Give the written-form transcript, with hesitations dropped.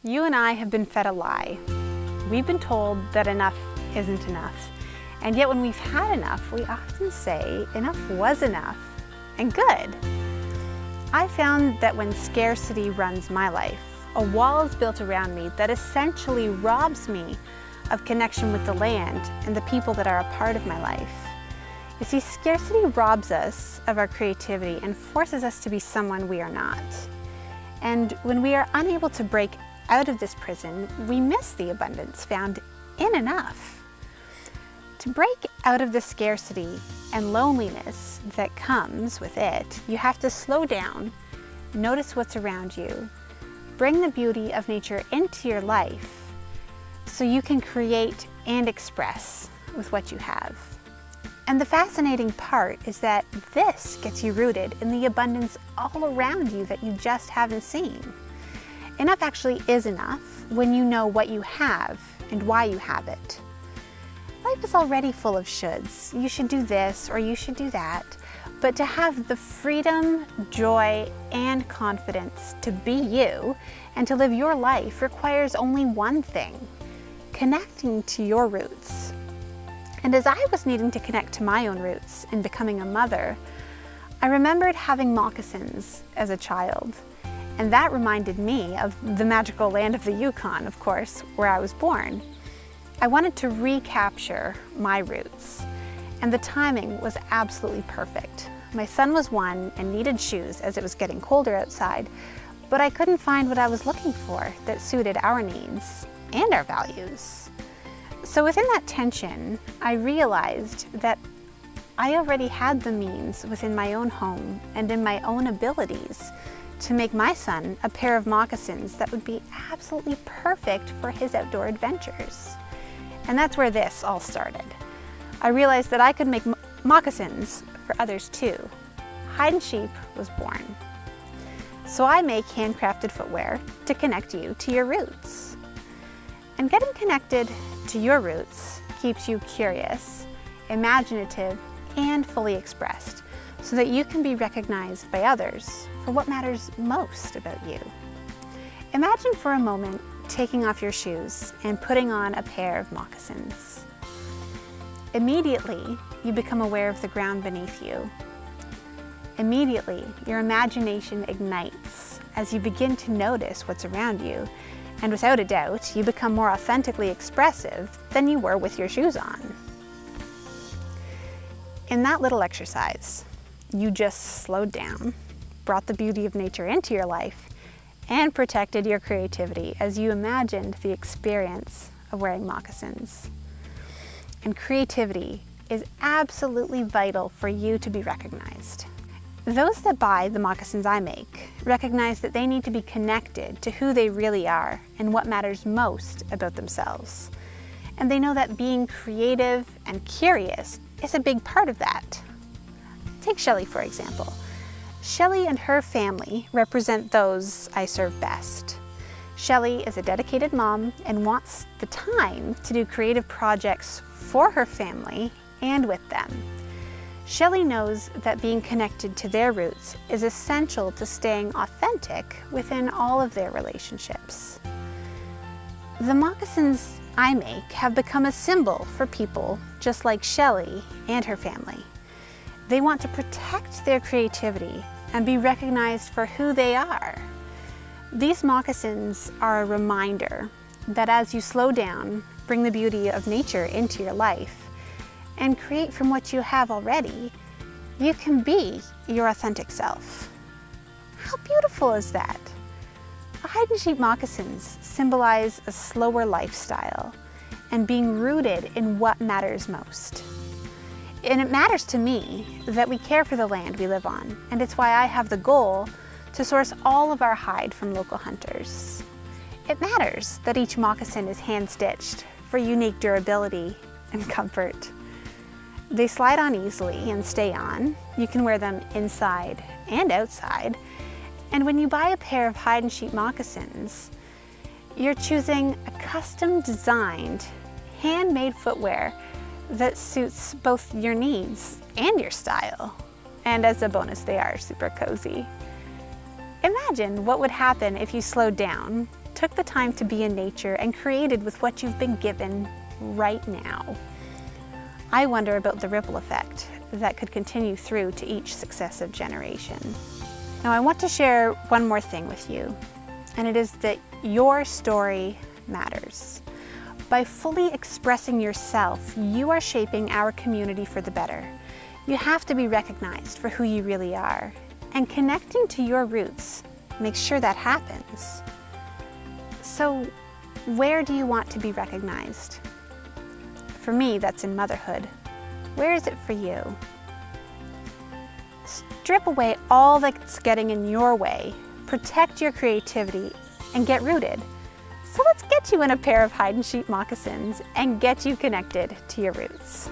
You and I have been fed a lie. We've been told that enough isn't enough. And yet when we've had enough, we often say enough was enough and good. I found that when scarcity runs my life, a wall is built around me that essentially robs me of connection with the land and the people that are a part of my life. You see, scarcity robs us of our creativity and forces us to be someone we are not. And when we are unable to break out of this prison, we miss the abundance found in enough. To break out of the scarcity and loneliness that comes with it, you have to slow down, notice what's around you, bring the beauty of nature into your life so you can create and express with what you have. And the fascinating part is that this gets you rooted in the abundance all around you that you just haven't seen. Enough actually is enough when you know what you have and why you have it. Life is already full of shoulds. You should do this or you should do that. But to have the freedom, joy, and confidence to be you and to live your life requires only one thing: connecting to your roots. And as I was needing to connect to my own roots in becoming a mother, I remembered having moccasins as a child. And that reminded me of the magical land of the Yukon, of course, where I was born. I wanted to recapture my roots, and the timing was absolutely perfect. My son was 1 and needed shoes as it was getting colder outside, but I couldn't find what I was looking for that suited our needs and our values. So within that tension, I realized that I already had the means within my own home and in my own abilities to make my son a pair of moccasins that would be absolutely perfect for his outdoor adventures. And that's where this all started. I realized that I could make moccasins for others too. Hide and Sheep was born. So I make handcrafted footwear to connect you to your roots. And getting connected to your roots keeps you curious, imaginative, and fully expressed, so that you can be recognized by others for what matters most about you. Imagine for a moment taking off your shoes and putting on a pair of moccasins. Immediately, you become aware of the ground beneath you. Immediately, your imagination ignites as you begin to notice what's around you, and without a doubt, you become more authentically expressive than you were with your shoes on. In that little exercise, you just slowed down, brought the beauty of nature into your life, and protected your creativity as you imagined the experience of wearing moccasins. And creativity is absolutely vital for you to be recognized. Those that buy the moccasins I make recognize that they need to be connected to who they really are and what matters most about themselves. And they know that being creative and curious is a big part of that. Take Shelley, for example. Shelley and her family represent those I serve best. Shelley is a dedicated mom and wants the time to do creative projects for her family and with them. Shelley knows that being connected to their roots is essential to staying authentic within all of their relationships. The moccasins I make have become a symbol for people just like Shelley and her family. They want to protect their creativity and be recognized for who they are. These moccasins are a reminder that as you slow down, bring the beauty of nature into your life, and create from what you have already, you can be your authentic self. How beautiful is that? Hide and Sheep moccasins symbolize a slower lifestyle and being rooted in what matters most. And it matters to me that we care for the land we live on, and it's why I have the goal to source all of our hide from local hunters. It matters that each moccasin is hand-stitched for unique durability and comfort. They slide on easily and stay on. You can wear them inside and outside. And when you buy a pair of Hide and Sheep moccasins, you're choosing a custom-designed, handmade footwear that suits both your needs and your style. And as a bonus, they are super cozy. Imagine what would happen if you slowed down, took the time to be in nature and created with what you've been given right now. I wonder about the ripple effect that could continue through to each successive generation. Now, I want to share one more thing with you, and it is that your story matters. By fully expressing yourself, you are shaping our community for the better. You have to be recognized for who you really are, and connecting to your roots makes sure that happens. So, where do you want to be recognized? For me, that's in motherhood. Where is it for you? Strip away all that's getting in your way, protect your creativity, and get rooted. So let's get you in a pair of hide and sheep moccasins and get you connected to your roots.